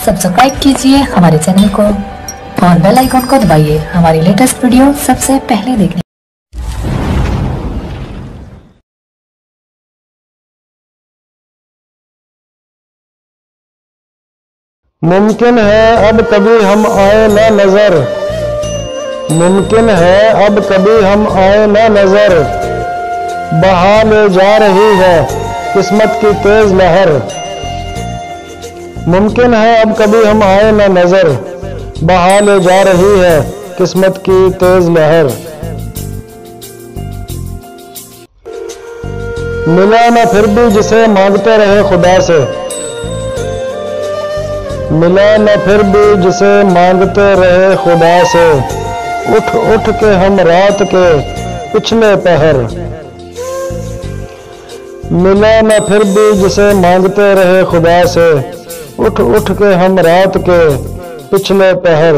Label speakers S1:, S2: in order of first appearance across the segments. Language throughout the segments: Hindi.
S1: सब्सक्राइब कीजिए हमारे चैनल को और बेल आइकन को दबाइए हमारी लेटेस्ट वीडियो सबसे पहले देखने।
S2: मुमकिन है अब कभी हम आए ना नजर, मुमकिन है अब कभी हम आए ना नजर, बहा ले जा रही है किस्मत की तेज लहर। मुमकिन है अब कभी हम आए ना नजर, बहा ले जा रही है किस्मत की तेज लहर। मिला ना फिर भी जिसे मांगते रहे खुदा से, मिला न फिर भी जिसे मांगते रहे खुदा से, उठ उठ के हम रात के पिछले पहर। मिला न फिर भी जिसे मांगते रहे खुदा से, उठ उठ के हम रात के पिछले पहर।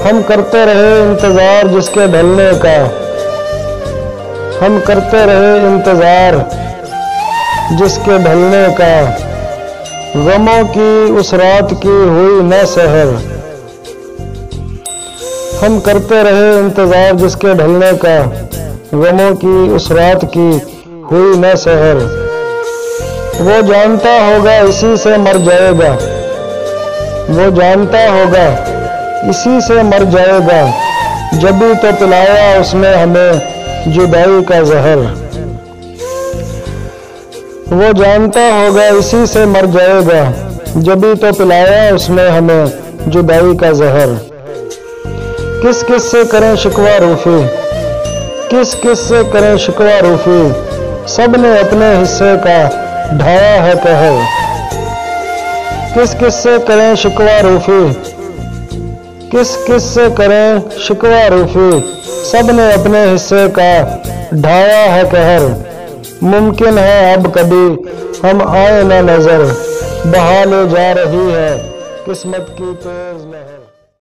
S2: हम करते रहे इंतजार जिसके ढलने का, हम करते रहे इंतजार जिसके ढलने का, गमों की उस रात की हुई न सहर। हम करते रहे इंतजार जिसके ढलने का, गमों की उस रात की हुई न सहर। वो जानता होगा इसी से मर जाएगा, वो जानता होगा इसी से मर जाएगा, जभी तो पिलाया उसने हमें जुदाई का जहर। वो जानता होगा इसी से मर जाएगा, जभी तो पिलाया उसने हमें जुदाई का जहर। किस किस से करें शिकवा रूफी, किस किस से करें शिकवा रूफी, सब ने अपने हिस्से का ढाया है कहर। किस किस से करें शिकवा रूफी, किस किस से करें शिकवा रूफी, सब ने अपने हिस्से का ढाया है कहर। मुमकिन है अब कभी हम आए ना नजर, बहा ले जा रही है किस्मत की तेज लहर।